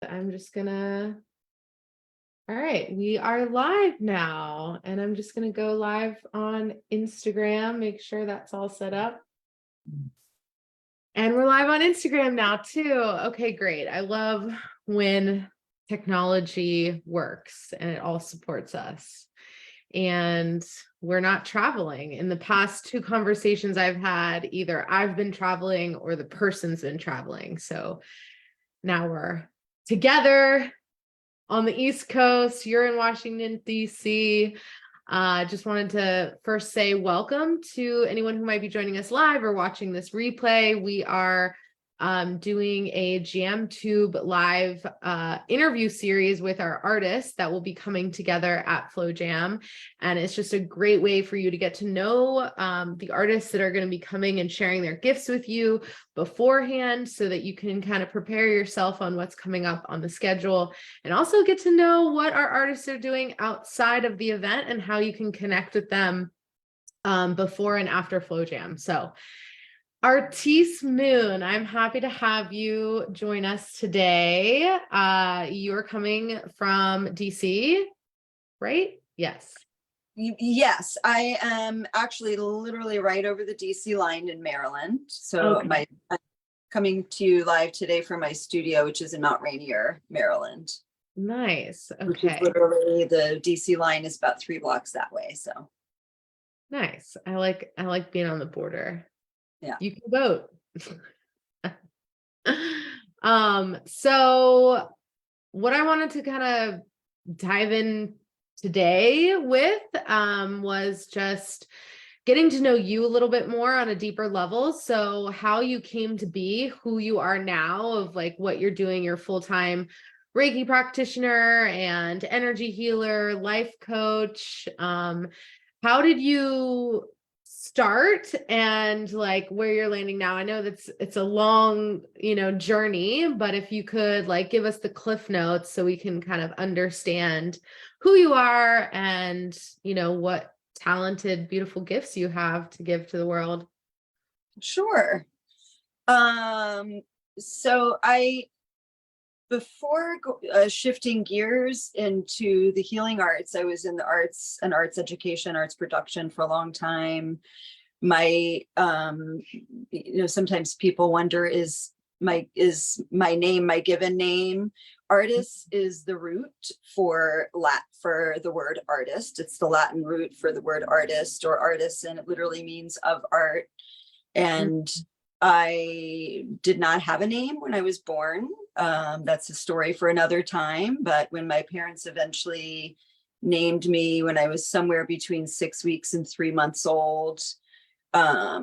I'm just gonna, all right, we are live now, and I'm just gonna go live on Instagram, make sure that's all set up. And we're live on Instagram now too. Okay, great. I love when technology works and it all supports us. And we're not traveling. In the past two conversations I've had, either I've been traveling or the person's been traveling. So now we're together on the East Coast. You're in Washington, D.C. Just wanted to first say welcome to anyone who might be joining us live or watching this replay. We are doing a JamTube live interview series with our artists that will be coming together at Flow Jam. And it's just a great way for you to get to know the artists that are going to be coming and sharing their gifts with you beforehand so that you can kind of prepare yourself on what's coming up on the schedule and also get to know what our artists are doing outside of the event and how you can connect with them before and after Flow Jam. So Artis Moon, I'm happy to have you join us today. You're coming from DC, right? Yes. Yes, I am actually literally right over the DC line in Maryland. So Okay. I'm coming to you live today from my studio, which is in Mount Rainier, Maryland. Nice. Which is Okay. literally the DC line is about 3 blocks that way. So Nice. I like being on the border. yeah. You can vote. So what I wanted to kind of dive in today with was just getting to know you a little bit more on a deeper level. So how you came to be who you are now, of like what you're doing, your full-time Reiki practitioner and energy healer, life coach. How did you start and like where you're landing now? I know it's a long, journey, but if you could like give us the cliff notes so we can kind of understand who you are and, what talented, beautiful gifts you have to give to the world. Sure. So before shifting gears into the healing arts, I was in the arts and arts education, arts production for a long time. My, sometimes people wonder, is my name, my given name? Artis is the root for the word artist. It's the Latin root for the word artist or artist, and it literally means of art. And I did not have a name when I was born. That's a story for another time. But when my parents eventually named me when I was somewhere between 6 weeks and 3 months old, I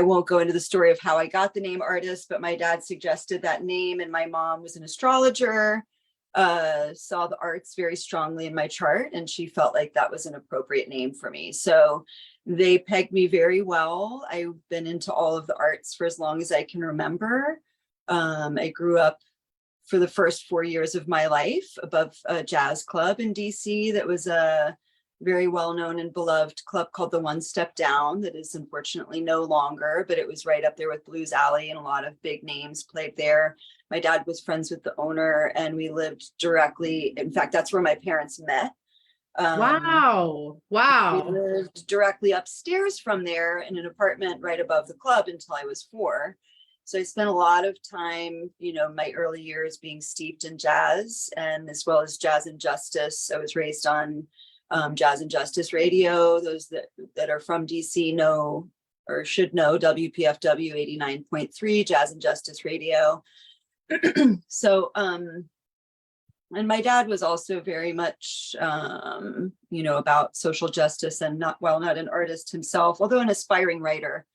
won't go into the story of how I got the name Artis, but my dad suggested that name, and my mom was an astrologer, saw the arts very strongly in my chart, and she felt like that was an appropriate name for me. So they pegged me very well. I've been into all of the arts for as long as I can remember. I grew up for the first 4 years of my life above a jazz club in DC that was a very well-known and beloved club called the One Step Down, that is unfortunately no longer, but it was right up there with Blues Alley, and a lot of big names played there. My dad was friends with the owner, and we lived directly. In fact, that's where my parents met. Wow. We lived directly upstairs from there in an apartment right above the club until I was 4. So I spent a lot of time, my early years being steeped in jazz, and as well as jazz and justice. I was raised on Jazz and Justice Radio. Those that are from DC know or should know WPFW 89.3 Jazz and Justice Radio. So, and my dad was also very much, about social justice, and not an artist himself, although an aspiring writer,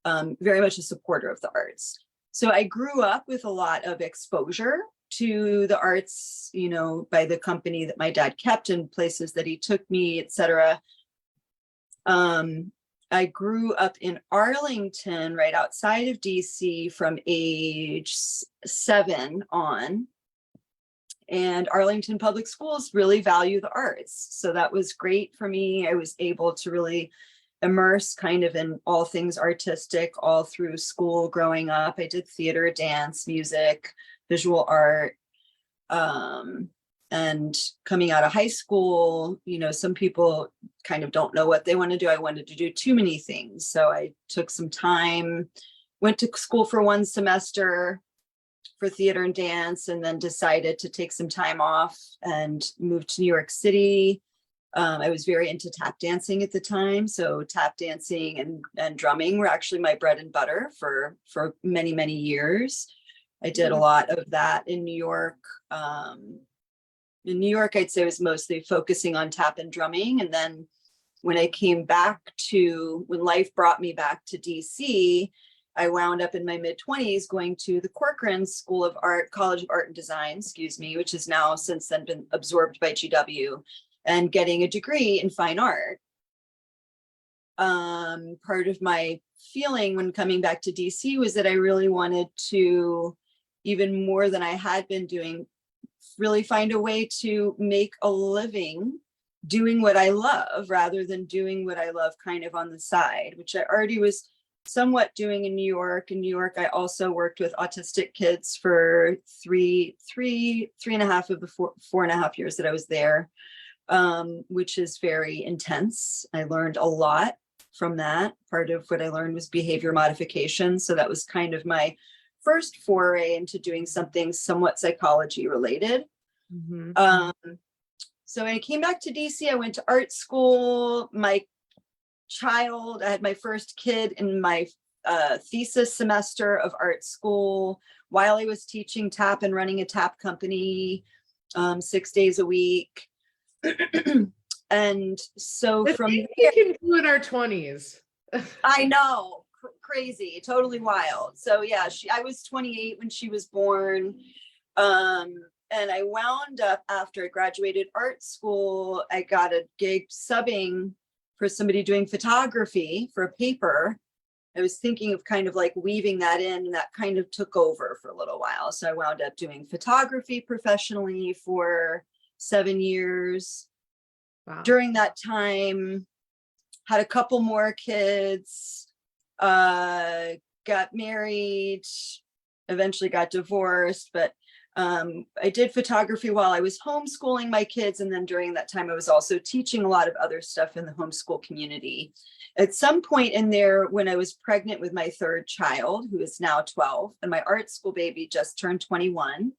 very much a supporter of the arts. So I grew up with a lot of exposure to the arts, by the company that my dad kept and places that he took me, etc. I grew up in Arlington, right outside of DC, from age 7 on. And Arlington Public Schools really value the arts. So that was great for me. I was able to really immerse kind of in all things artistic all through school growing up. I did theater, dance, music, visual art. And coming out of high school, some people kind of don't know what they want to do. I wanted to do too many things. So I took some time, went to school for 1 semester for theater and dance, and then decided to take some time off and moved to New York City. I was very into tap dancing at the time. So tap dancing and drumming were actually my bread and butter for many, many years. I did a lot of that in New York. In New York, I'd say I was mostly focusing on tap and drumming. And then when life brought me back to DC, I wound up in my mid-20s going to the Corcoran School of Art, College of Art and Design, which has now since then been absorbed by GW, and getting a degree in fine art. Part of my feeling when coming back to DC was that I really wanted to, even more than I had been doing, really find a way to make a living doing what I love rather than doing what I love kind of on the side, which I already was somewhat doing in New York. In New York, I also worked with autistic kids for three and a half of the 4.5 years that I was there, which is very intense. I learned a lot from that. Part of what I learned was behavior modification. So that was kind of my first foray into doing something somewhat psychology related. So when I came back to DC, I went to art school. I had my first kid in my thesis semester of art school while I was teaching tap and running a tap company 6 days a week. And so from there, we can do in our 20s. I know, crazy, totally wild. So yeah, I was 28 when she was born. And I wound up, after I graduated art school, I got a gig subbing for somebody doing photography for a paper. I was thinking of kind of like weaving that in, and that kind of took over for a little while. So I wound up doing photography professionally for 7 years. Wow. During that time, had a couple more kids, got married, eventually got divorced, but I did photography while I was homeschooling my kids. And then during that time, I was also teaching a lot of other stuff in the homeschool community. At some point in there, when I was pregnant with my 3rd child, who is now 12, and my art school baby just turned 21.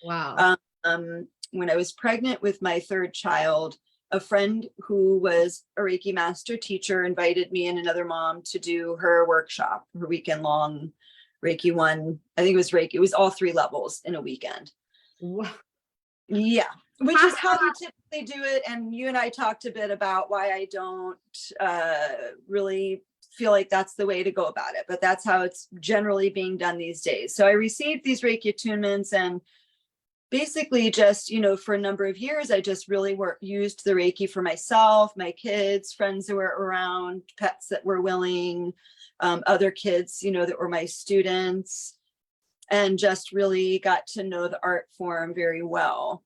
Wow. When I was pregnant with my 3rd child, a friend who was a Reiki master teacher invited me and another mom to do her workshop, her weekend long Reiki 1. I think it was Reiki. It was all 3 levels in a weekend. Wow. Yeah, which is how you typically do it. And you and I talked a bit about why I don't really feel like that's the way to go about it, but that's how it's generally being done these days. So I received these Reiki attunements, and basically just, for a number of years, I just really used the Reiki for myself, my kids, friends who were around, pets that were willing, other kids, that were my students, and just really got to know the art form very well.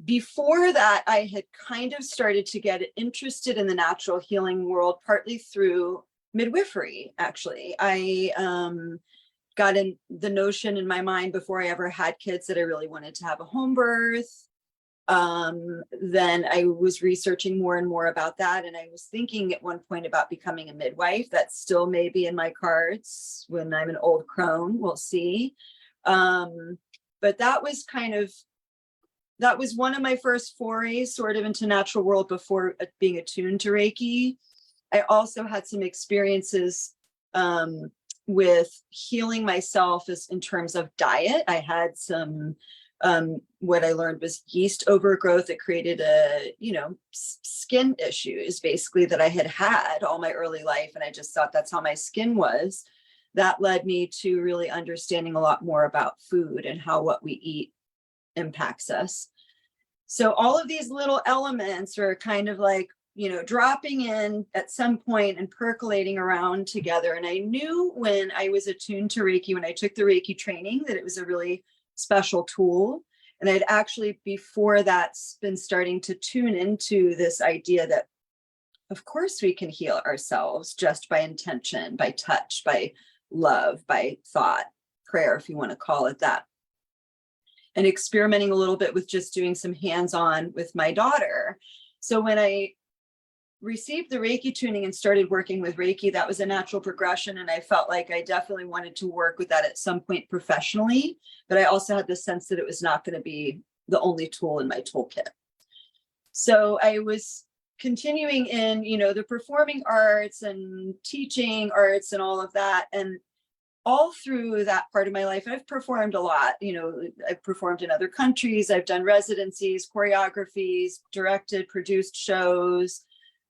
Before that, I had kind of started to get interested in the natural healing world, partly through midwifery, actually. I got in the notion in my mind before I ever had kids that I really wanted to have a home birth. Then I was researching more and more about that. And I was thinking at one point about becoming a midwife. That still may be in my cards when I'm an old crone, we'll see. But that was one of my first forays sort of into natural world before being attuned to Reiki. I also had some experiences with healing myself in terms of diet. I had some, what I learned was yeast overgrowth that created skin issues basically that I had all my early life. And I just thought that's how my skin was. That led me to really understanding a lot more about food and how what we eat impacts us. So all of these little elements are kind of like, dropping in at some point and percolating around together. And I knew when I was attuned to Reiki, when I took the Reiki training, that it was a really special tool. And I'd actually, before that, been starting to tune into this idea that, of course, we can heal ourselves just by intention, by touch, by love, by thought, prayer, if you want to call it that, and experimenting a little bit with just doing some hands-on with my daughter. So when I received the Reiki tuning and started working with Reiki, that was a natural progression. And I felt like I definitely wanted to work with that at some point professionally, but I also had the sense that it was not going to be the only tool in my toolkit. So I was continuing in, the performing arts and teaching arts and all of that. And all through that part of my life, I've performed a lot. I've performed in other countries. I've done residencies, choreographies, directed, produced shows,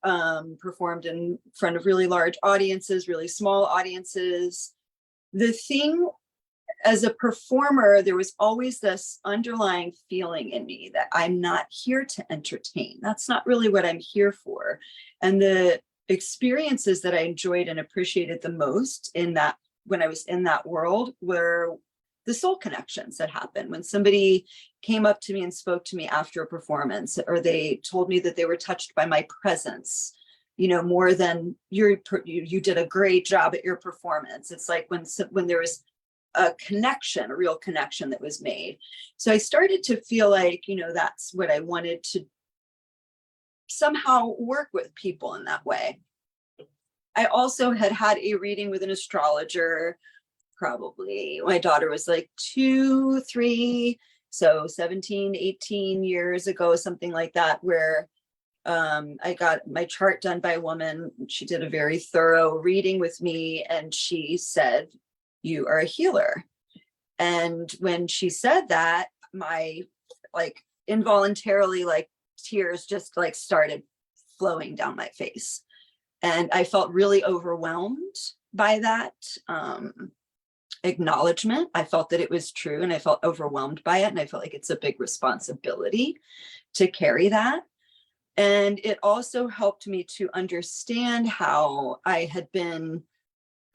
performed in front of really large audiences, really small audiences. The thing, as a performer, there was always this underlying feeling in me that I'm not here to entertain. That's not really what I'm here for. And the experiences that I enjoyed and appreciated the most when I was in that world were the soul connections that happened when somebody came up to me and spoke to me after a performance, or they told me that they were touched by my presence, more than you did a great job at your performance. It's like when there was a real connection that was made. So I started to feel like, that's what I wanted to somehow work with people in that way. I also had a reading with an astrologer, probably my daughter was like 2, 3, so 17, 18 years ago, something like that, where I got my chart done by a woman. She did a very thorough reading with me, and she said, "You are a healer." And when she said that, my involuntarily tears just started flowing down my face. And I felt really overwhelmed by that acknowledgement. I felt that it was true, and I felt overwhelmed by it. And I felt like it's a big responsibility to carry that. And it also helped me to understand how I had been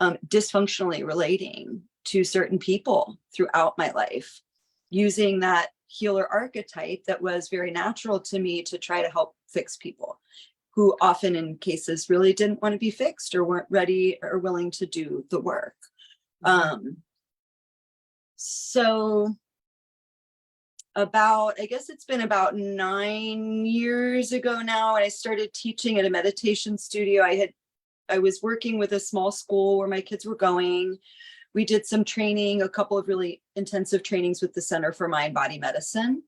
dysfunctionally relating to certain people throughout my life, using that healer archetype that was very natural to me to try to help fix people who often in cases really didn't want to be fixed or weren't ready or willing to do the work. So I guess it's been about 9 years ago now, and I started teaching at a meditation studio. I was working with a small school where my kids were going. We did some training, a couple of really intensive trainings with the Center for Mind Body Medicine,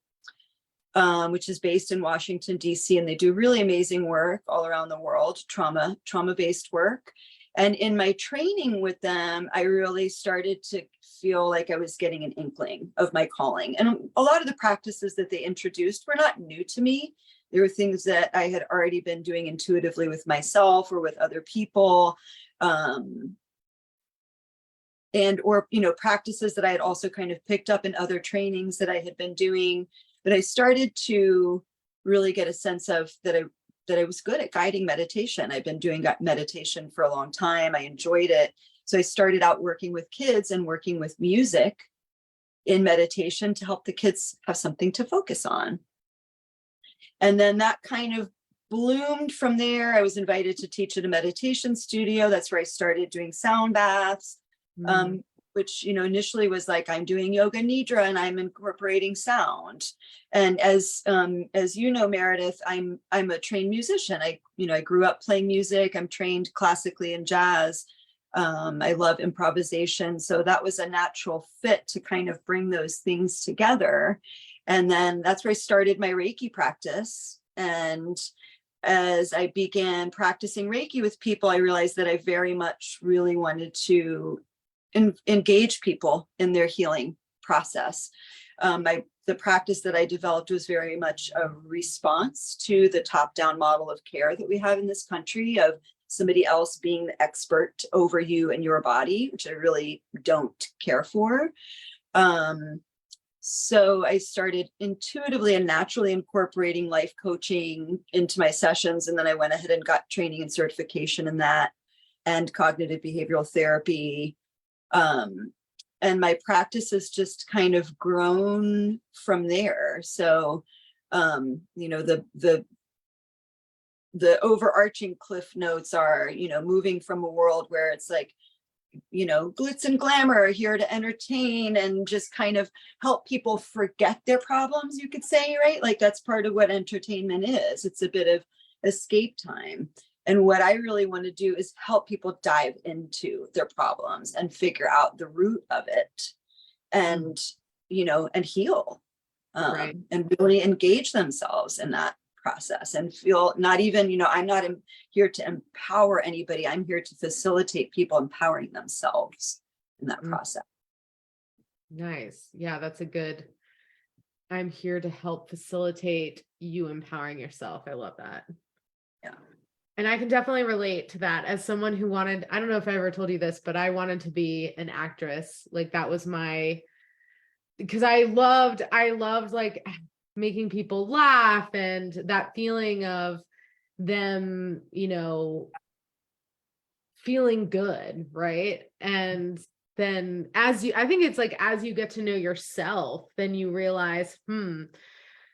which is based in Washington, D.C. And they do really amazing work all around the world, trauma-based work. And in my training with them, I really started to feel like I was getting an inkling of my calling. And a lot of the practices that they introduced were not new to me. There were things that I had already been doing intuitively with myself or with other people, or practices that I had also kind of picked up in other trainings that I had been doing. But I started to really get a sense of that I was good at guiding meditation. I've been doing meditation for a long time. I enjoyed it. So I started out working with kids and working with music in meditation to help the kids have something to focus on. And then that kind of bloomed from there. I was invited to teach at a meditation studio. That's where I started doing sound baths, which, initially was like, I'm doing yoga nidra and I'm incorporating sound. And as you know, Meredith, I'm a trained musician. I grew up playing music. I'm trained classically in jazz. I love improvisation. So that was a natural fit to kind of bring those things together. And then that's where I started my Reiki practice. And as I began practicing Reiki with people, I realized that I very much really wanted to engage people in their healing process. The practice that I developed was very much a response to the top-down model of care that we have in this country, of somebody else being the expert over you and your body, which I really don't care for. So I started intuitively and naturally incorporating life coaching into my sessions. And then I went ahead and got training and certification in that, and cognitive behavioral therapy. And my practice has just kind of grown from there. So, the overarching cliff notes are, moving from a world where it's like glitz and glamour, here to entertain and just kind of help people forget their problems, you could say, right? Like that's part of what entertainment is. It's a bit of escape time. And what I really want to do is help people dive into their problems and figure out the root of it and, and heal, Right. and really engage themselves in that process and feel not even, I'm not here to empower anybody. I'm here to facilitate people empowering themselves in that process. Nice. Yeah, that's a good, I'm here to help facilitate you empowering yourself. I love that. Yeah. And I can definitely relate to that as someone who wanted, I don't know if I ever told you this, but I wanted to be an actress. Like that was because I loved like making people laugh and that feeling of them, feeling good. Right. And then I think it's like, as you get to know yourself, then you realize,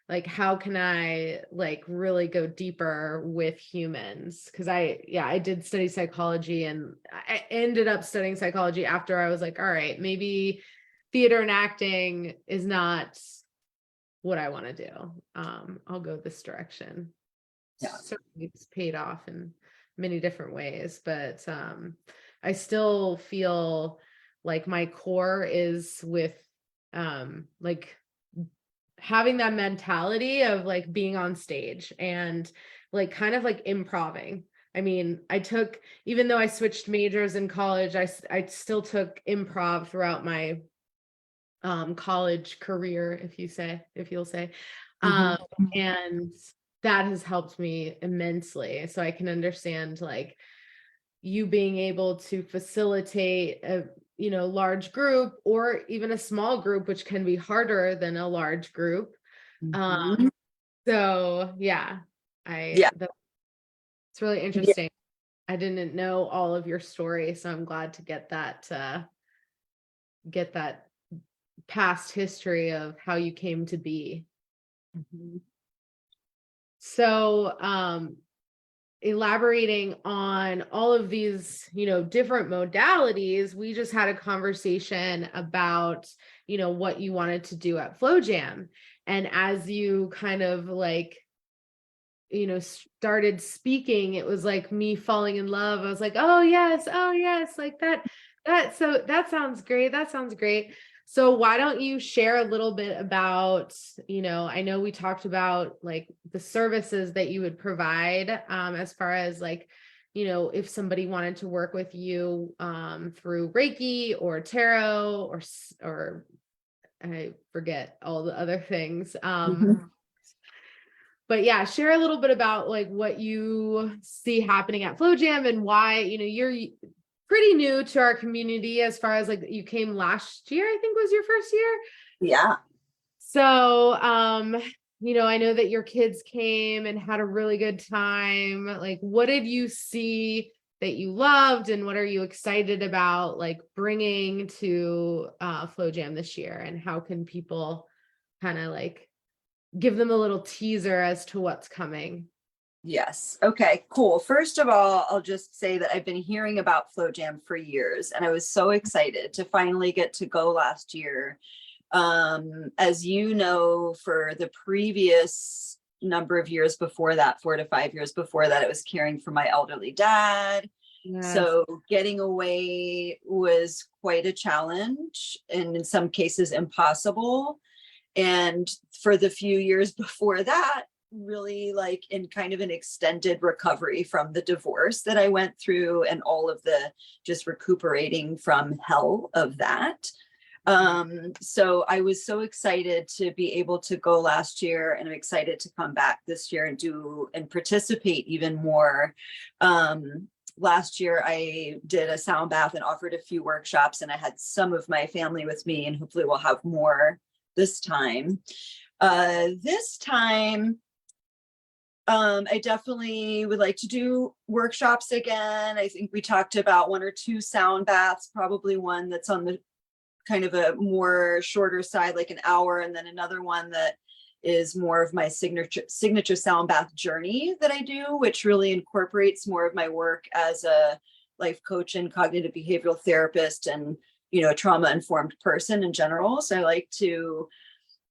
like, how can I like really go deeper with humans? Cause I did study psychology and I ended up studying psychology after I was like, all right, maybe theater and acting is not what I want to do. I'll go this direction. Yeah. Certainly it's paid off in many different ways, but I still feel like my core is with like having that mentality of like being on stage and like kind of like improving. I mean, even though I switched majors in college, I still took improv throughout my college career, if you'll say. And that has helped me immensely. So I can understand like you being able to facilitate a large group or even a small group, which can be harder than a large group. So yeah, it's really interesting. I didn't know all of your story, so I'm glad to get that past history of how you came to be. So elaborating on all of these, different modalities, we just had a conversation about, what you wanted to do at Flow Jam. And as you kind of like, started speaking, it was like me falling in love. I was like, oh yes, like so that sounds great. That sounds great. So why don't you share a little bit about, I know we talked about like the services that you would provide, as far as like, if somebody wanted to work with you through Reiki or tarot or I forget all the other things. But yeah, share a little bit about like what you see happening at Flow Jam and why, you're pretty new to our community as far as like you came last year, I think was your first year. Yeah. So, I know that your kids came and had a really good time. Like, what did you see that you loved and what are you excited about like bringing to Flow Jam this year? And how can people kind of like give them a little teaser as to what's coming? Yes. Okay, cool. First of all, I'll just say that I've been hearing about Flow Jam for years, and I was so excited to finally get to go last year. As you know, for the previous number of years before that, 4 to 5 years before that, I was caring for my elderly dad. Yes. So getting away was quite a challenge, and in some cases impossible. And for the few years before that, really like in kind of an extended recovery from the divorce that I went through and all of the just recuperating from hell of that. So I was so excited to be able to go last year, and I'm excited to come back this year and do and participate even more. Last year I did a sound bath and offered a few workshops, and I had some of my family with me, and hopefully we'll have more this time. This time, I definitely would like to do workshops again. I think we talked about 1 or 2 sound baths, probably one that's on the kind of a more shorter side, like an hour, and then another one that is more of my signature sound bath journey that I do, which really incorporates more of my work as a life coach and cognitive behavioral therapist and, a trauma-informed person in general. So I like to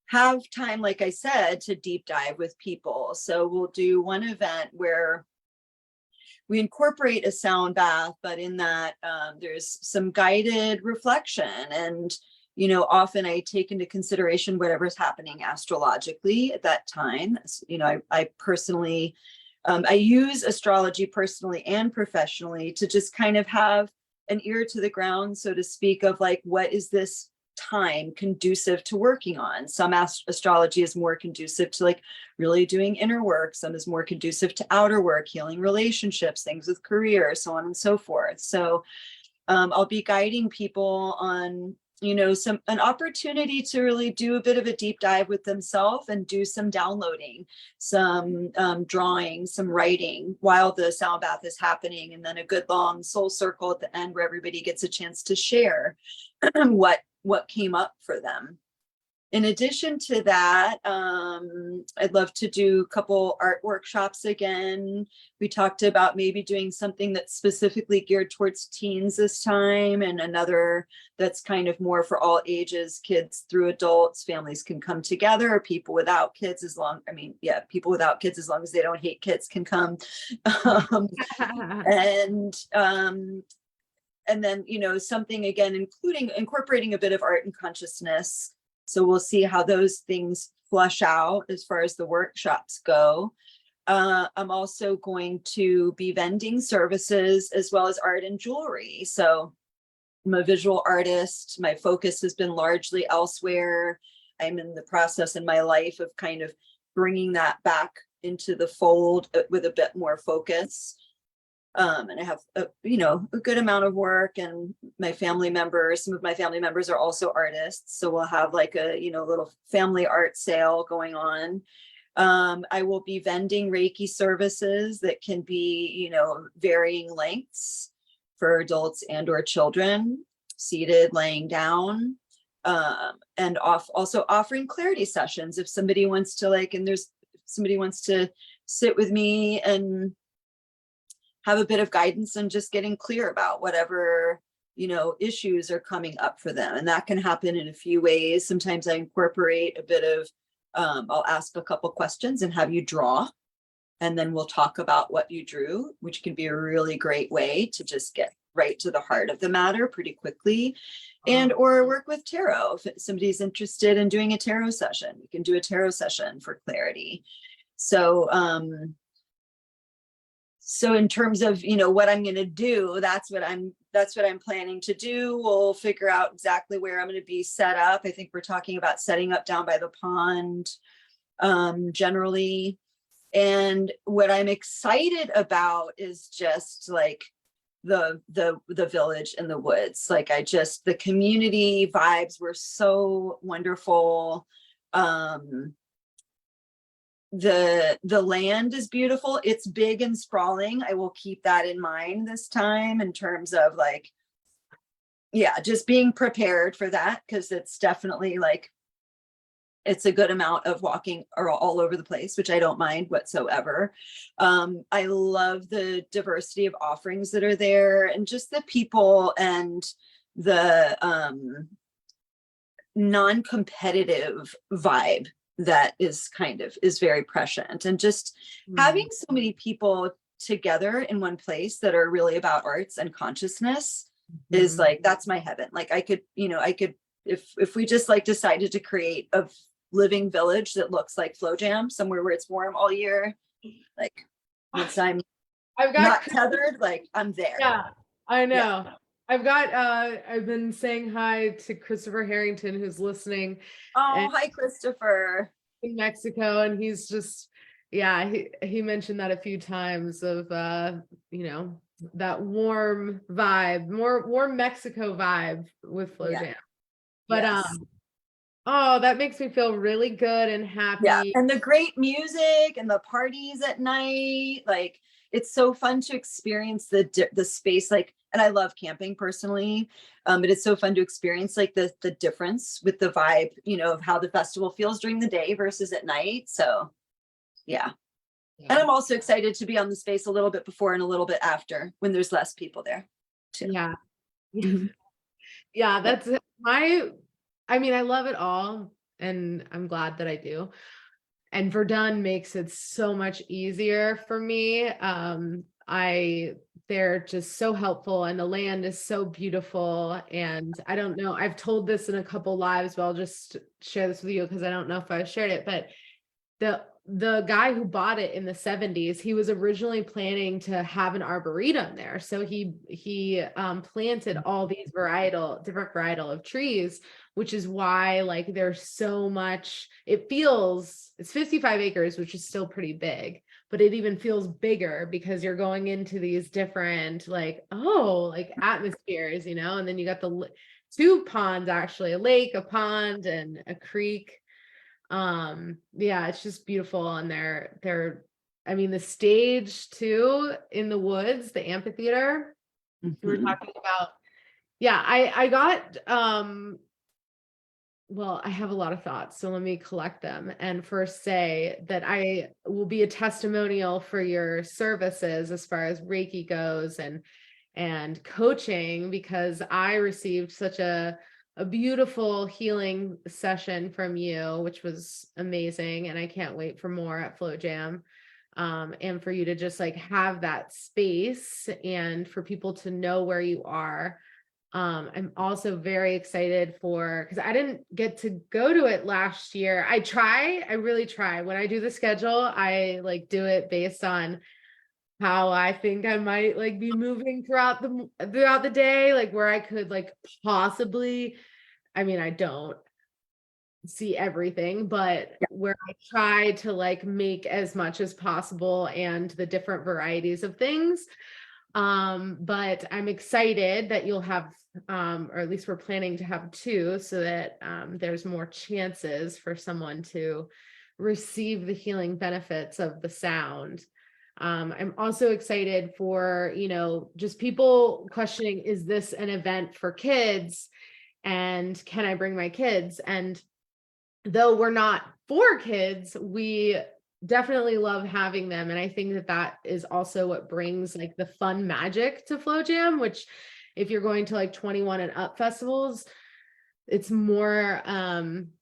have time, like I said, to deep dive with people. So we'll do one event where we incorporate a sound bath, but in that there's some guided reflection. And, often I take into consideration whatever's happening astrologically at that time. I personally, I use astrology personally and professionally to just kind of have an ear to the ground, so to speak, of like, what is this time conducive to working on? Some astrology is more conducive to like really doing inner work. Some is more conducive to outer work, healing relationships, things with career, so on and so forth. So I'll be guiding people on, an opportunity to really do a bit of a deep dive with themselves and do some downloading, some drawing, some writing while the sound bath is happening. And then a good long soul circle at the end where everybody gets a chance to share what came up for them. In addition to that, I'd love to do a couple art workshops again. We talked about maybe doing something that's specifically geared towards teens this time, and another that's kind of more for all ages, kids through adults. Families can come together, people without kids people without kids, as long as they don't hate kids, can come. And then, something again, incorporating a bit of art and consciousness. So we'll see how those things flush out as far as the workshops go. I'm also going to be vending services as well as art and jewelry. So I'm a visual artist. My focus has been largely elsewhere. I'm in the process in my life of kind of bringing that back into the fold with a bit more focus. And I have a good amount of work, and some of my family members are also artists. So we'll have like a, little family art sale going on. I will be vending Reiki services that can be, varying lengths for adults and or children, seated, laying down, and also offering clarity sessions. If somebody wants to sit with me and have a bit of guidance and just getting clear about whatever, issues are coming up for them. And that can happen in a few ways. Sometimes I incorporate a bit of, I'll ask a couple questions and have you draw, and then we'll talk about what you drew, which can be a really great way to just get right to the heart of the matter pretty quickly. And or work with tarot. If somebody's interested in doing a tarot session, we can do a tarot session for clarity. So in terms of, what I'm going to do, that's what I'm planning to do. We'll figure out exactly where I'm going to be set up. I think we're talking about setting up down by the pond, generally. And what I'm excited about is just like the village in the woods. Like the community vibes were so wonderful. The land is beautiful. It's big and sprawling. I will keep that in mind this time in terms of like, just being prepared for that, because it's definitely like, it's a good amount of walking all over the place, which I don't mind whatsoever. I love the diversity of offerings that are there, and just the people and the non-competitive vibe that is very prescient. And just having so many people together in one place that are really about arts and consciousness is like, that's my heaven. Like I could, if we just like decided to create a living village that looks like Flow Jam, somewhere where it's warm all year, like once I'm not tethered, like I'm there. Yeah, I know. Yeah. I've been saying hi to Christopher Harrington, who's listening. Oh, hi, Christopher. In Mexico, and he's just, he mentioned that a few times of, that warm vibe, more Mexico vibe with Flow Jam. But yes. That makes me feel really good and happy. Yeah, and the great music and the parties at night, like it's so fun to experience the space, like, and I love camping personally, but it's so fun to experience like the difference with the vibe, of how the festival feels during the day versus at night. So yeah. And I'm also excited to be on the space a little bit before and a little bit after when there's less people there. too. Yeah. Mhm. Yeah, Yeah. that's I mean, I love it all and I'm glad that I do. And Verdun makes it so much easier for me. They're just so helpful and the land is so beautiful. And I don't know, I've told this in a couple lives, but I'll just share this with you because I don't know if I've shared it, but the guy who bought it in the 70s, he was originally planning to have an arboretum there. So he planted all these different varietal of trees, which is why like there's so much, it's 55 acres, which is still pretty big, but it even feels bigger because you're going into these different like atmospheres, and then you got the two ponds, actually, a lake, a pond, and a creek. Yeah, it's just beautiful. And I mean, the stage too in the woods, the amphitheater we're Mhm. talking about. Yeah, I got well, I have a lot of thoughts, so let me collect them and first say that I will be a testimonial for your services as far as Reiki goes and coaching, because I received such a beautiful healing session from you, which was amazing, and I can't wait for more at Flow Jam. And for you to just like have that space and for people to know where you are. I'm also very excited because I didn't get to go to it last year. I really try. When I do the schedule, I like do it based on how I think I might like be moving throughout the day, like where I could like possibly, I mean, I don't see everything, but Yeah. where I try to like make as much as possible and the different varieties of things. But I'm excited that you'll have, or at least we're planning to have two, so that there's more chances for someone to receive the healing benefits of the sound. I'm also excited for, just people questioning, is this an event for kids? And can I bring my kids? And though we're not for kids, we definitely love having them. And I think that that is also what brings like the fun magic to Flow Jam, which if you're going to like 21 and up festivals, it's more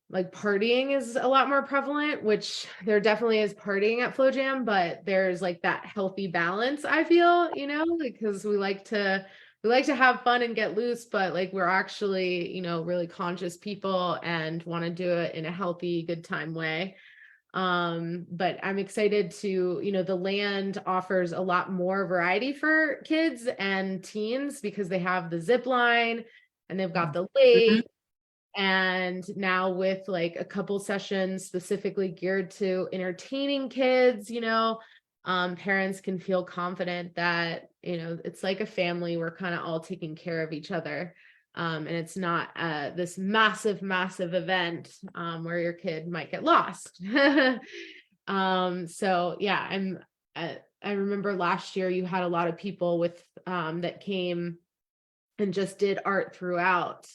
like partying is a lot more prevalent, which there definitely is partying at Flow Jam, but there's like that healthy balance, I feel, because we like to have fun and get loose, but like we're actually, really conscious people and want to do it in a healthy, good time way. But I'm excited the land offers a lot more variety for kids and teens because they have the zip line and they've got the Mhm. lake. And now with like a couple sessions specifically geared to entertaining kids, parents can feel confident that, it's like a family. We're kind of all taking care of each other. And it's not this massive, massive event where your kid might get lost. So yeah, I remember last year you had a lot of people that came and just did art throughout.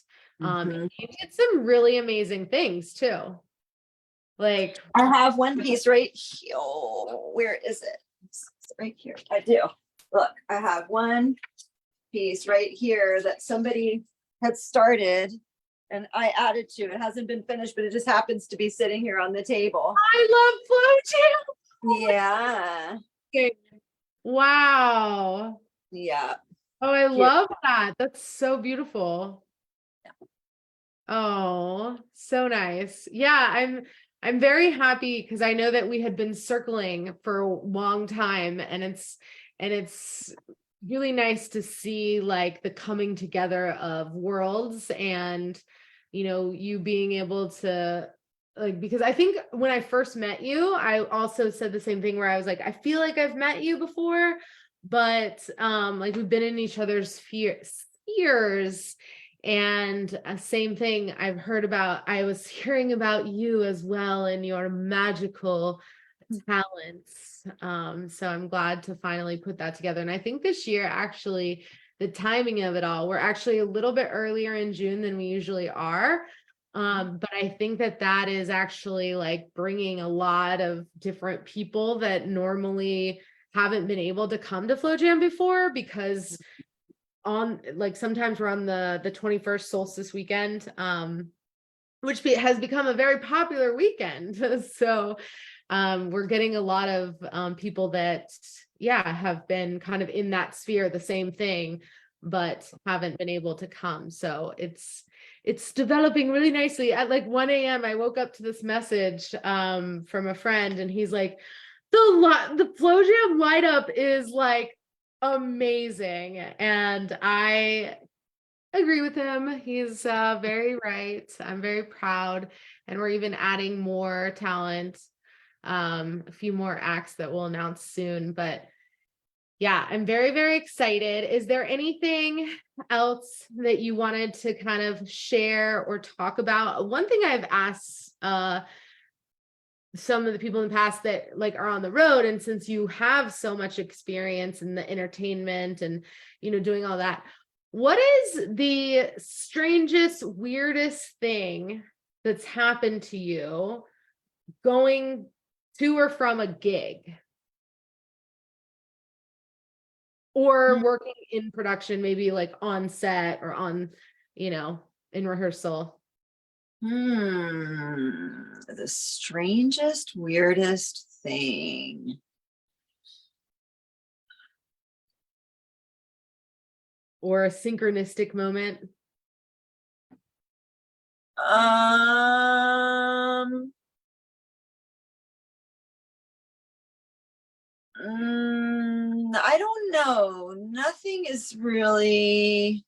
Mhm. You did some really amazing things too. Like, I have one piece right here. Oh, where is it? It's right here. I do. Look, I have one piece right here that somebody had started and I added to. It hasn't been finished, but it just happens to be sitting here on the table. I love Flow Yeah. Jam. Wow. Yeah. Oh, I Here. love that. That's so beautiful. Oh, so nice. Yeah, I'm very happy because I know that we had been circling for a long time, and it's really nice to see like the coming together of worlds and you being able to like, because I think when I first met you, I also said the same thing where I was like, I feel like I've met you before, but like we've been in each other's spheres. And same thing I was hearing about you as well and your magical talents. So I'm glad to finally put that together. And I think this year, actually, the timing of it all, we're actually a little bit earlier in June than we usually are. But I think that that is actually like bringing a lot of different people that normally haven't been able to come to Flow Jam before because on like sometimes we're on the 21st solstice weekend, which has become a very popular weekend. So we're getting a lot of people that, have been kind of in that sphere, the same thing, but haven't been able to come. So it's developing really nicely. At like 1 a.m., I woke up to this message from a friend, and he's like, the Flow Jam light up is like amazing. And I agree with him. He's very right. I'm very proud. And we're even adding more talent, a few more acts that we'll announce soon. But yeah, I'm very, very excited. Is there anything else that you wanted to kind of share or talk about? One thing I've asked some of the people in the past that like are on the road, and since you have so much experience in the entertainment and, doing all that, what is the strangest, weirdest thing that's happened to you going to or from a gig? Or working in production, maybe like on set or on, in rehearsal. The strangest, weirdest thing. Or a synchronistic moment. I don't know. Nothing is really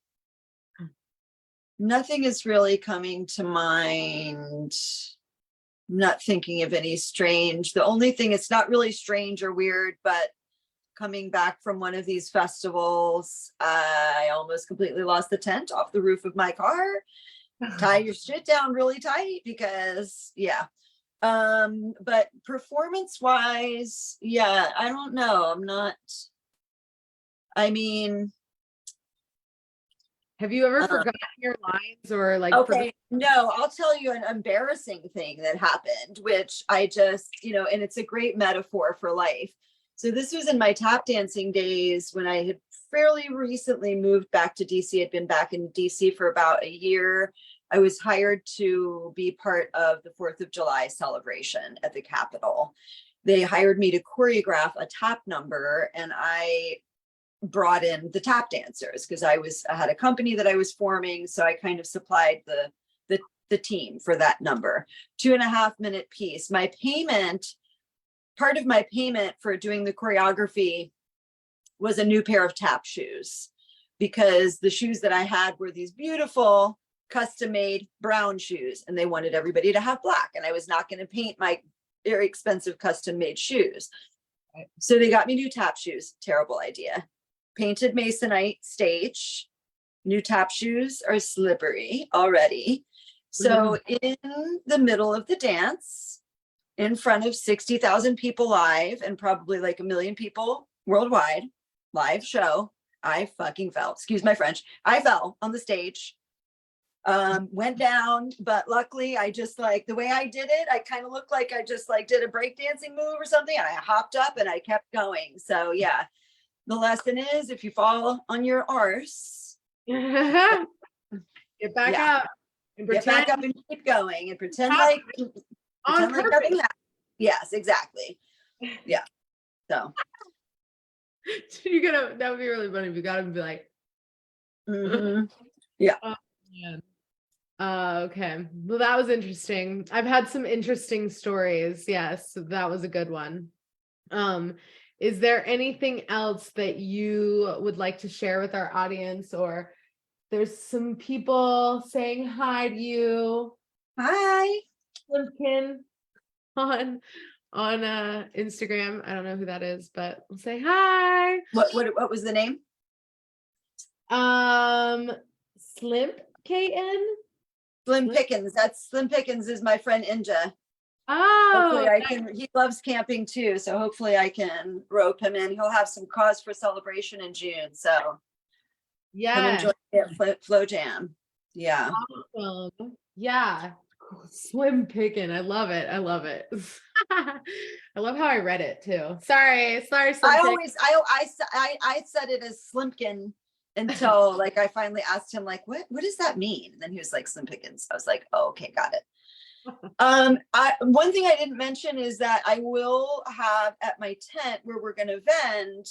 coming to mind. I'm not thinking of any strange. The only thing, it's not really strange or weird, but coming back from one of these festivals, I almost completely lost the tent off the roof of my car. Tie your shit down really tight because but performance wise, I don't know. Have you ever forgotten your lines or like? Okay, no, I'll tell you an embarrassing thing that happened, which I just, and it's a great metaphor for life. So this was in my tap dancing days when I had fairly recently moved back to DC. I'd been back in DC for about a year. I was hired to be part of the 4th of July celebration at the Capitol. They hired me to choreograph a tap number, and I brought in the tap dancers because I had a company that I was forming. So I kind of supplied the team for that number. 2.5-minute piece. Part of my payment for doing the choreography was a new pair of tap shoes, because the shoes that I had were these beautiful custom made brown shoes, and they wanted everybody to have black, and I was not going to paint my very expensive custom made shoes. So they got me new tap shoes. Terrible idea. Painted masonite stage. New tap shoes are slippery already. So in the middle of the dance, in front of 60,000 people live and probably like 1 million people worldwide, live show, I fucking fell. Excuse my French. I fell on the stage. Went down, but luckily I just like the way I did it, I kind of looked like I just like did a breakdancing move or something, and I hopped up and I kept going. So yeah, the lesson is if you fall on your arse, get back up and get back up and keep going and pretend like nothing happened. Yes, exactly. Yeah. So that would be really funny if you got him and be like, yeah. Oh, man. Okay. Well, that was interesting. I've had some interesting stories. Yes, that was a good one. Is there anything else that you would like to share with our audience, or there's some people saying hi to you? Hi. Limpkin on Instagram. I don't know who that is, but we'll say hi. What was the name? Slimp KN. Slim Pickens. That's Slim Pickens is my friend Inja. Oh, hopefully he loves camping too. So hopefully I can rope him in. He'll have some cause for celebration in June. So come enjoy it, Flow Jam. Yeah. Awesome. Yeah. Slim picking. I love it. I love it. I love how I read it too. Sorry. Slim I said it as Slimpkin until like I finally asked him like, what does that mean? And then he was like, Slim Pickens. I was like, oh, okay, got it. One thing I didn't mention is that I will have at my tent where we're going to vend.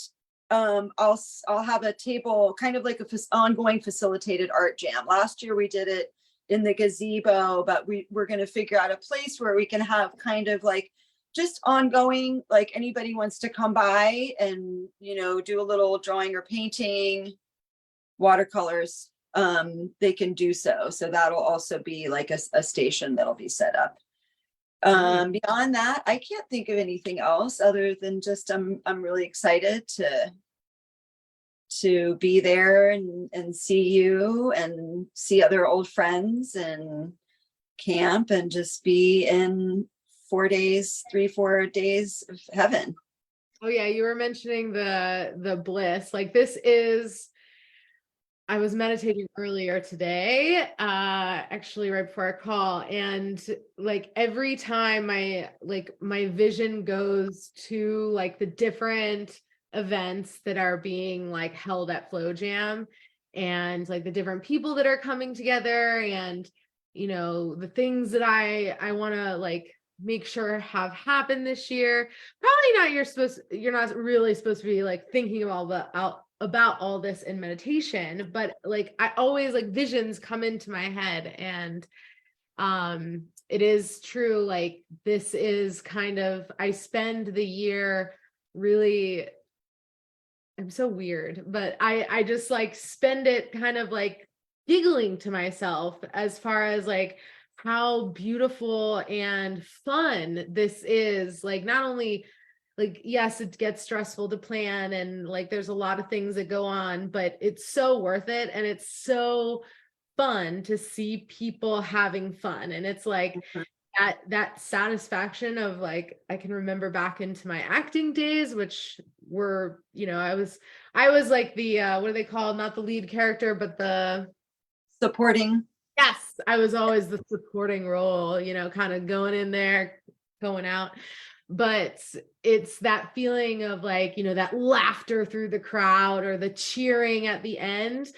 I'll have a table, kind of like a ongoing facilitated art jam. Last year we did it in the gazebo, but we're going to figure out a place where we can have kind of like just ongoing, like anybody wants to come by and, do a little drawing or painting, watercolors, they can do so. So that'll also be like a station that'll be set up. Beyond that, I can't think of anything else other than just I'm really excited to be there and see you and see other old friends and camp and just be in 4 days, 4 days of heaven. Oh yeah, you were mentioning the bliss. Like I was meditating earlier today, actually right before our call. And like every time my vision goes to like the different events that are being like held at Flow Jam and like the different people that are coming together and, the things that I want to like make sure have happened this year. Probably not, you're not really supposed to be like thinking about all this in meditation, but like I always like visions come into my head. And it is true, like this is kind of, I spend the year really, I'm so weird, but I just like spend it kind of like giggling to myself as far as like how beautiful and fun this is. Like not only like, yes, it gets stressful to plan and like there's a lot of things that go on, but it's so worth it. And it's so fun to see people having fun. And it's like that satisfaction of like, I can remember back into my acting days, which were, I was like the, what are they called? Not the lead character, but the supporting. Yes. I was always the supporting role, kind of going in there, going out. But it's that feeling of like, that laughter through the crowd or the cheering at the end.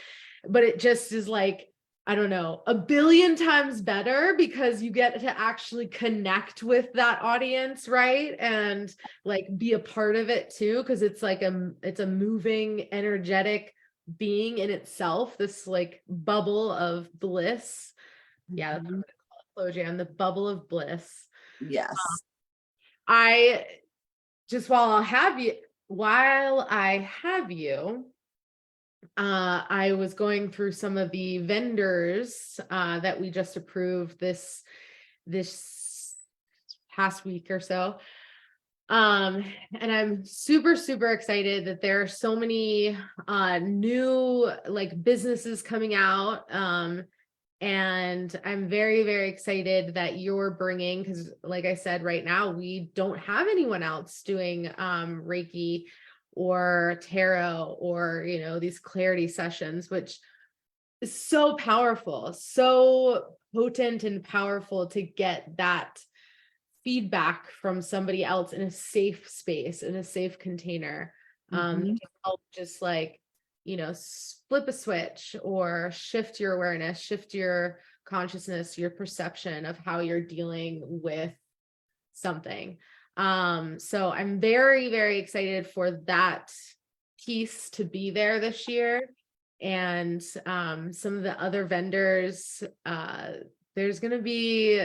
But it just is like, I don't know, a billion times better because you get to actually connect with that audience, right? And like be a part of it too, because it's like it's a moving, energetic being in itself, this like bubble of bliss. Yeah, that's what I'm gonna call it, Flow Jam, the bubble of bliss. Yes. I just while I have you, I was going through some of the vendors that we just approved this past week or so. And I'm super, super excited that there are so many new like businesses coming out. And I'm very, very excited that you're bringing, because like I said, right now, we don't have anyone else doing Reiki or tarot or, these clarity sessions, which is so powerful, so potent and powerful to get that feedback from somebody else in a safe space, in a safe container, to help just like, flip a switch or shift your awareness, shift your consciousness, your perception of how you're dealing with something. So I'm very, very excited for that piece to be there this year. And some of the other vendors, there's going to be,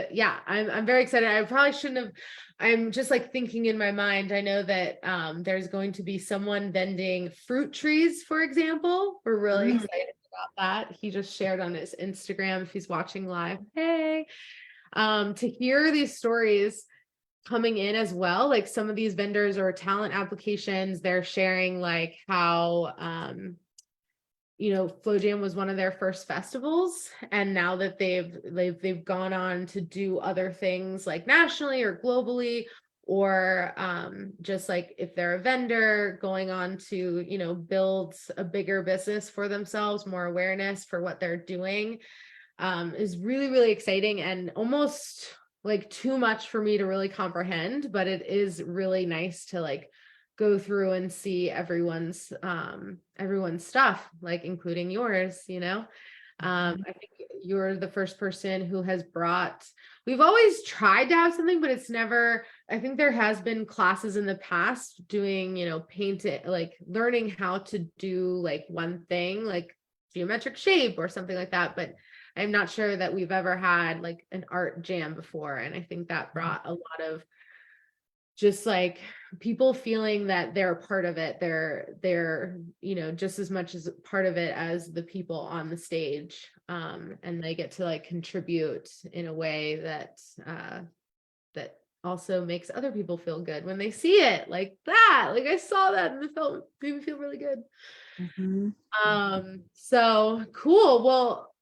I'm very excited. I probably shouldn't have, I'm just like thinking in my mind. I know that there's going to be someone vending fruit trees, for example. We're really excited about that. He just shared on his Instagram if he's watching live. Hey, to hear these stories coming in as well, like some of these vendors or talent applications, they're sharing like how Flow Jam was one of their first festivals, and now that they've gone on to do other things like nationally or globally, or just like if they're a vendor going on to build a bigger business for themselves, more awareness for what they're doing, is really, really exciting and almost like too much for me to really comprehend, but it is really nice to like go through and see everyone's stuff, like including yours, I think you're the first person who has brought, we've always tried to have something, but it's never, I think there has been classes in the past doing, paint it, like learning how to do like one thing, like geometric shape or something like that. But I'm not sure that we've ever had like an art jam before. And I think that brought a lot of just like people feeling that they're a part of it. They're just as much as part of it as the people on the stage. And they get to like contribute in a way that that also makes other people feel good when they see it like that. Like I saw that and it made me feel really good. So cool. Well,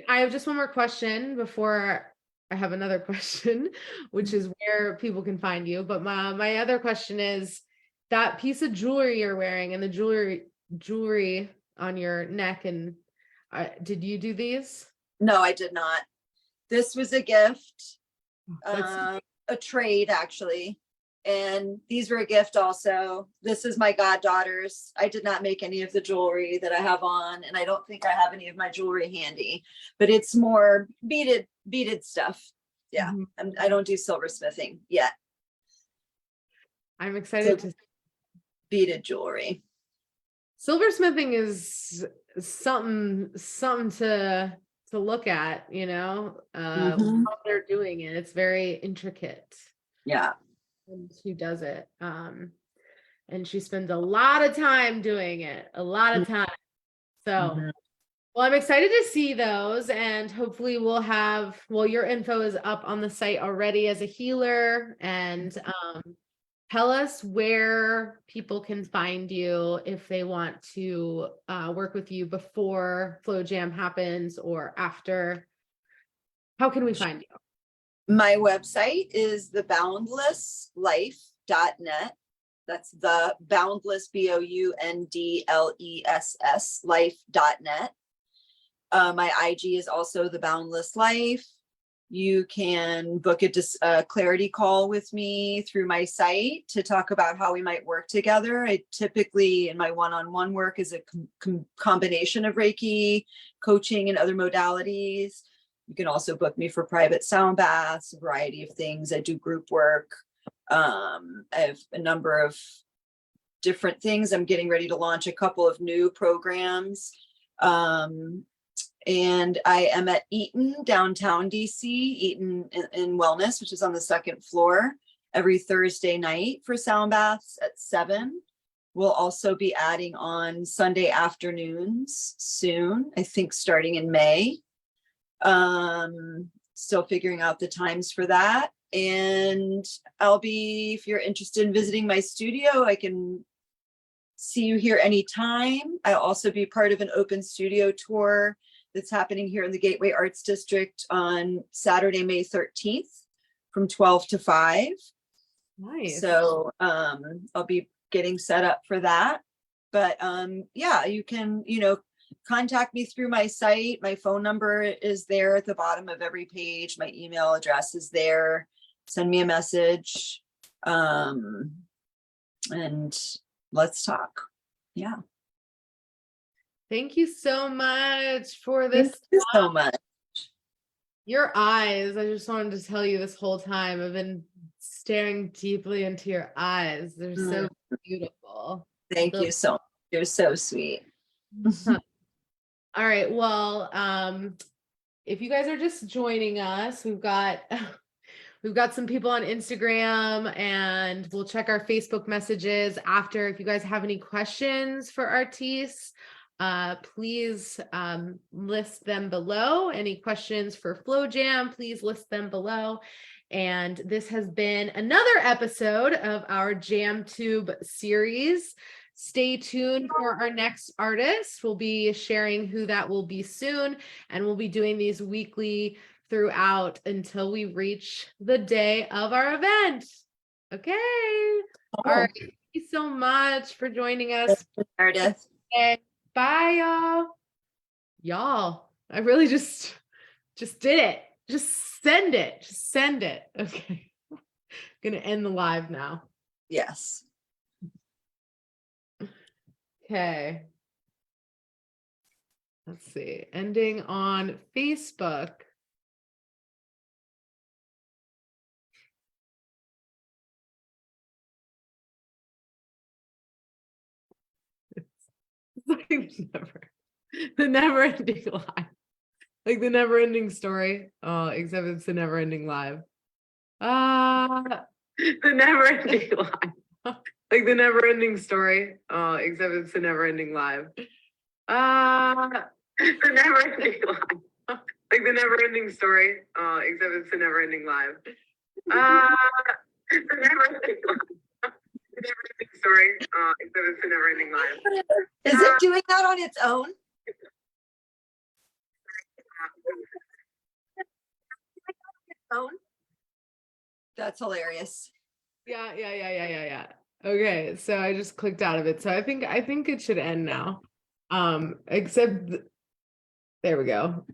I have just one more question before I have another question, which is where people can find you. But my other question is that piece of jewelry you're wearing and the jewelry on your neck. And did you do these? No, I did not. This was a gift, That's a trade actually. And these were a gift also. This is my goddaughter's. I did not make any of the jewelry that I have on, and I don't think I have any of my jewelry handy, but it's more beaded stuff. Yeah, I don't do silversmithing yet. I'm excited to beaded jewelry. Silversmithing is something to look at, how they're doing it. It's very intricate. Yeah. And who does it. And she spends a lot of time doing it, a lot of time. So, well, I'm excited to see those, and hopefully we'll have, your info is up on the site already as a healer, and tell us where people can find you if they want to work with you before Flow Jam happens or after. How can we find you? My website is theboundlesslife.net. That's the boundless, BOUNDLESS life.net. My IG is also the Boundless Life. You can book a clarity call with me through my site to talk about how we might work together. I typically, in my one-on-one work, is a combination of Reiki, coaching, and other modalities. You can also book me for private sound baths, a variety of things. I do group work. I have a number of different things. I'm getting ready to launch a couple of new programs. And I am at Eaton, downtown DC, Eaton in Wellness, which is on the second floor, every Thursday night for sound baths at 7. We'll also be adding on Sunday afternoons soon, I think starting in May. Still figuring out the times for that. And I'll be, if you're interested in visiting my studio, I can see you here anytime. I'll also be part of an open studio tour that's happening here in the Gateway Arts District on Saturday, May 13th from 12 to 5. Nice. So I'll be getting set up for that. But yeah, you can, contact me through my site. My phone number is there at the bottom of every page. My email address is there. Send me a message. And let's talk. Yeah. Thank you so much for this. Thank you so much. Your eyes, I just wanted to tell you this whole time, I've been staring deeply into your eyes. They're so beautiful. Thank you so much. You're so sweet. All right. Well, if you guys are just joining us, we've got some people on Instagram, and we'll check our Facebook messages after. If you guys have any questions for Artis, please list them below. Any questions for Flow Jam, please list them below. And this has been another episode of our Jam Tube series. Stay tuned for our next artist. We'll be sharing who that will be soon, and we'll be doing these weekly throughout until we reach the day of our event. Okay. All right. Thank you so much for joining us. Artis. Bye, y'all. Y'all, I really just did it. Just send it. Just send it. Okay. I'm gonna end the live now. Yes. Okay. Let's see. Ending on Facebook. It's like the never ending live. Like the never ending story. Oh, except it's the never ending live. The never ending live. Like the never ending story. Oh, except it's the never ending live. The never ending live. Like the never ending story. Oh, except it's the never ending live. The never ending live. The never ending story. Except it's the never ending live. Is it doing that on its own? That's hilarious. Yeah. Okay, so I just clicked out of it. So I think it should end now. Except there we go.